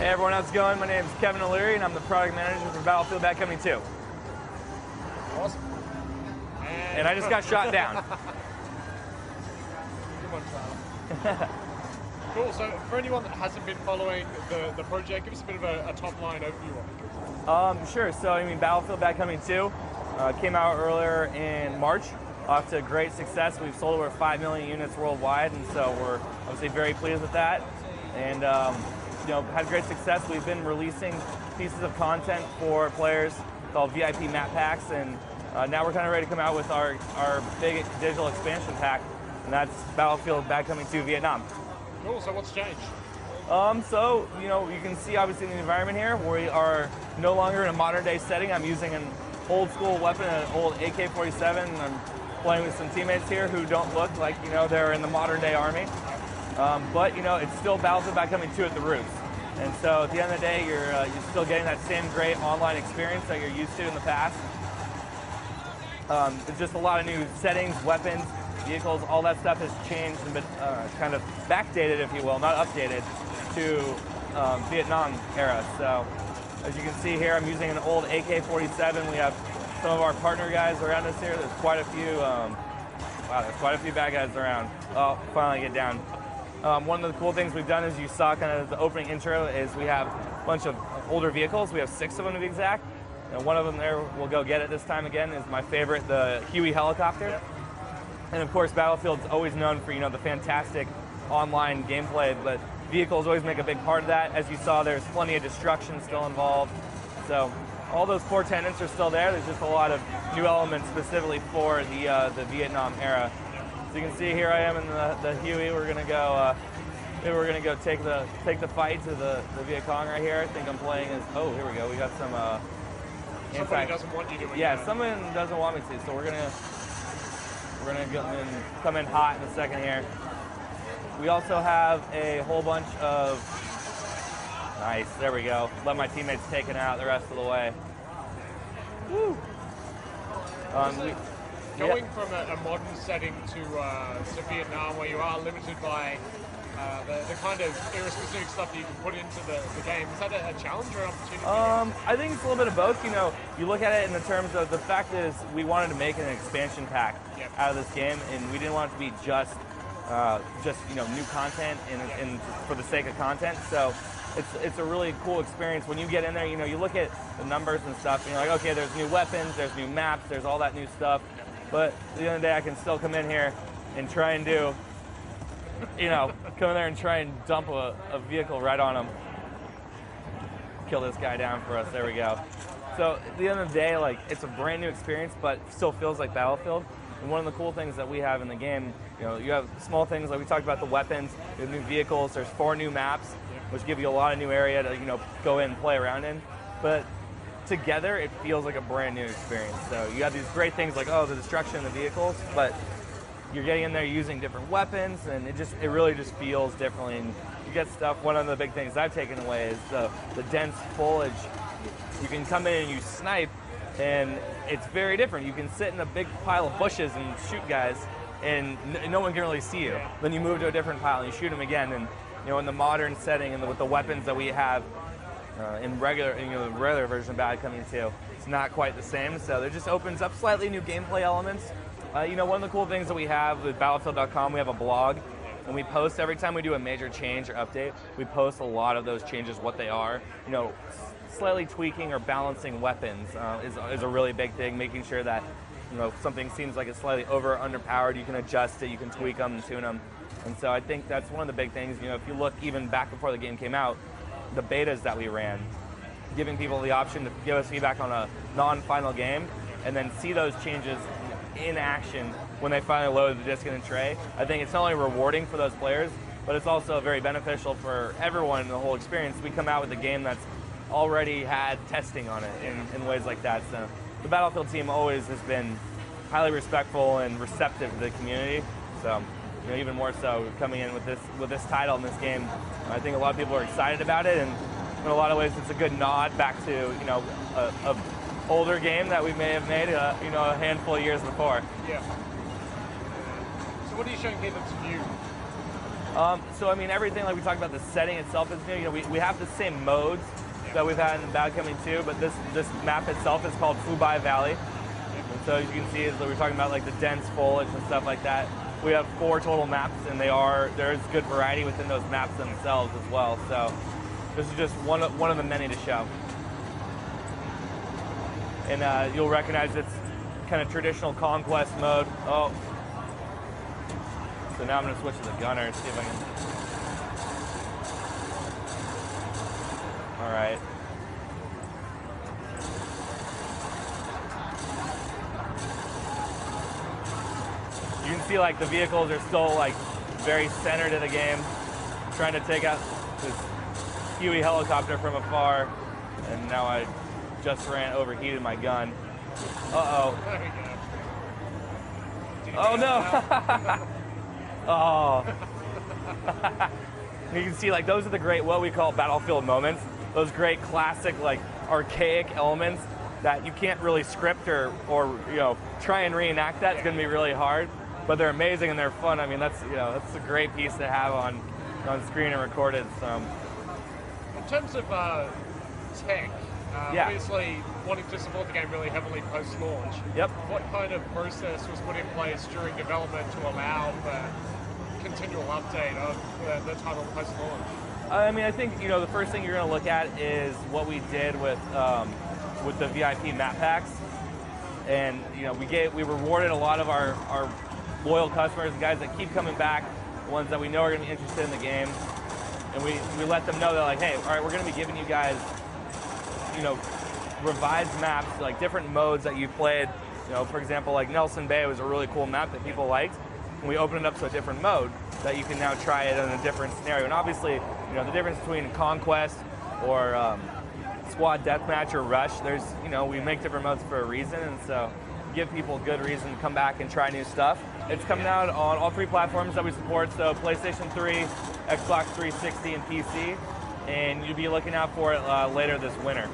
Hey everyone, how's it going? My name is Kevin O'Leary and I'm the product manager for Battlefield Backcoming 2. Awesome. And I just got shot down. Come on, Tyler. Cool, so for anyone that hasn't been following the project, give us a bit of a top-line overview of it. Sure, so I mean Battlefield Backcoming 2 came out earlier in March. Off to great success. We've sold over 5 million units worldwide, and so we're obviously very pleased with that. And had great success. We've been releasing pieces of content for players called VIP map packs, and now we're kind of ready to come out with our big digital expansion pack, and that's Battlefield Backcoming 2 Vietnam. Cool, so what's changed? So, you can see obviously in the environment here, we are no longer in a modern day setting. I'm using an old school weapon, an old AK-47. I'm playing with some teammates here who don't look like, they're in the modern day army. But it's still Battlefield Backcoming 2 at the roots. And so at the end of the day, you're still getting that same great online experience that you're used to in the past. It's just a lot of new settings, weapons, vehicles, all that stuff has changed and been kind of backdated, if you will, not updated, to Vietnam era. So as you can see here, I'm using an old AK-47. We have some of our partner guys around us here. There's quite a few, there's quite a few bad guys around. Oh, finally get down. One of the cool things we've done, as you saw kind of the opening intro, is we have a bunch of older vehicles. We have 6 of them to be exact. One of them there, we'll go get it this time again, is my favorite, the Huey helicopter. And of course, Battlefield's always known for, the fantastic online gameplay, but vehicles always make a big part of that. As you saw, there's plenty of destruction still involved. So all those core tenets are still there. There's just a lot of new elements specifically for the Vietnam era. So you can see here I am in the Huey. We're gonna go. Maybe we're gonna go take the fight to the Viet Cong right here. I think I'm playing as. Oh, here we go. We got some. Somebody doesn't want you to. Yeah, someone doesn't want me to. So we're gonna come in hot in a second here. We also have a whole bunch of. Nice. There we go. Let my teammates take it out the rest of the way. Woo. Going from a modern setting to Vietnam, where you are limited by the kind of era-specific stuff that you can put into the game, is that a challenge or an opportunity? I think it's a little bit of both. You look at it in the terms of the fact is we wanted to make an expansion pack out of this game, and we didn't want it to be just new content and for the sake of content. So it's a really cool experience when you get in there. You look at the numbers and stuff, and you're like, okay, there's new weapons, there's new maps, there's all that new stuff. But at the end of the day, I can still come in here and try and do, come in there and try and dump a vehicle right on him. Kill this guy down for us. There we go. So at the end of the day, it's a brand new experience, but still feels like Battlefield. And one of the cool things that we have in the game, you have small things like we talked about the weapons, the new vehicles. There's 4 new maps, which give you a lot of new area to go in and play around in. But together, it feels like a brand new experience. So you have these great things like, the destruction of the vehicles, but you're getting in there using different weapons, and it really just feels differently. And you get stuff. One of the big things I've taken away is the dense foliage. You can come in and you snipe, and it's very different. You can sit in a big pile of bushes and shoot guys, and no one can really see you. Then you move to a different pile and you shoot them again. And in the modern setting and with the weapons that we have in the regular version of Battlecoming 2, it's not quite the same. So it just opens up slightly new gameplay elements. One of the cool things that we have with Battlefield.com, we have a blog, and we post every time we do a major change or update. We post a lot of those changes, what they are. Slightly tweaking or balancing weapons is a really big thing. Making sure that something seems like it's slightly over or underpowered, you can adjust it, you can tweak them and tune them. And so I think that's one of the big things. If you look even back before the game came out, the betas that we ran, giving people the option to give us feedback on a non-final game, and then see those changes in action when they finally load the disc in the tray. I think it's not only rewarding for those players, but it's also very beneficial for everyone in the whole experience. We come out with a game that's already had testing on it in ways like that. So the Battlefield team always has been highly respectful and receptive to the community. So even more so coming in with this title in this game, I think a lot of people are excited about it, and in a lot of ways it's a good nod back to a older game that we may have made a handful of years before. Yeah. So what are you showing here that's new? So I mean, everything like we talked about, the setting itself is new. You know, we have the same modes that we've had in Bad Company 2, but this map itself is called Fubai Valley. And so as you can see, as we were talking about like the dense foliage and stuff like that, we have 4 total maps, and there's good variety within those maps themselves as well. So this is just one of the many to show. And you'll recognize it's kind of traditional conquest mode. Oh. So now I'm going to switch to the gunner and see if I can. All right. You can see like the vehicles are still like very centered in the game, trying to take out this Huey helicopter from afar, and now I just overheated my gun. Uh-oh. Oh no! Oh. You can see like those are the great, what we call battlefield moments. Those great classic like archaic elements that you can't really script or you know, try and reenact that. It's going to be really hard, but they're amazing and they're fun. I mean, that's, you know, that's a great piece to have on screen and recorded. So in terms of tech, obviously wanting to support the game really heavily post-launch. Yep. What kind of process was put in place during development to allow the continual update of the title post-launch? I mean, I think, you know, the first thing you're going to look at is what we did with the VIP map packs, and you know, we rewarded a lot of our loyal customers, the guys that keep coming back, the ones that we know are going to be interested in the game, and we let them know that like, hey, all right, we're going to be giving you guys, you know, revised maps, like different modes that you played. You know, for example, like Nelson Bay was a really cool map that people liked, and we opened it up to a different mode that you can now try it in a different scenario. And obviously, you know, the difference between Conquest or Squad Deathmatch or Rush, there's, you know, we make different modes for a reason, and so give people good reason to come back and try new stuff. It's coming out on all 3 platforms that we support, so PlayStation 3, Xbox 360, and PC, and you'll be looking out for it later this winter.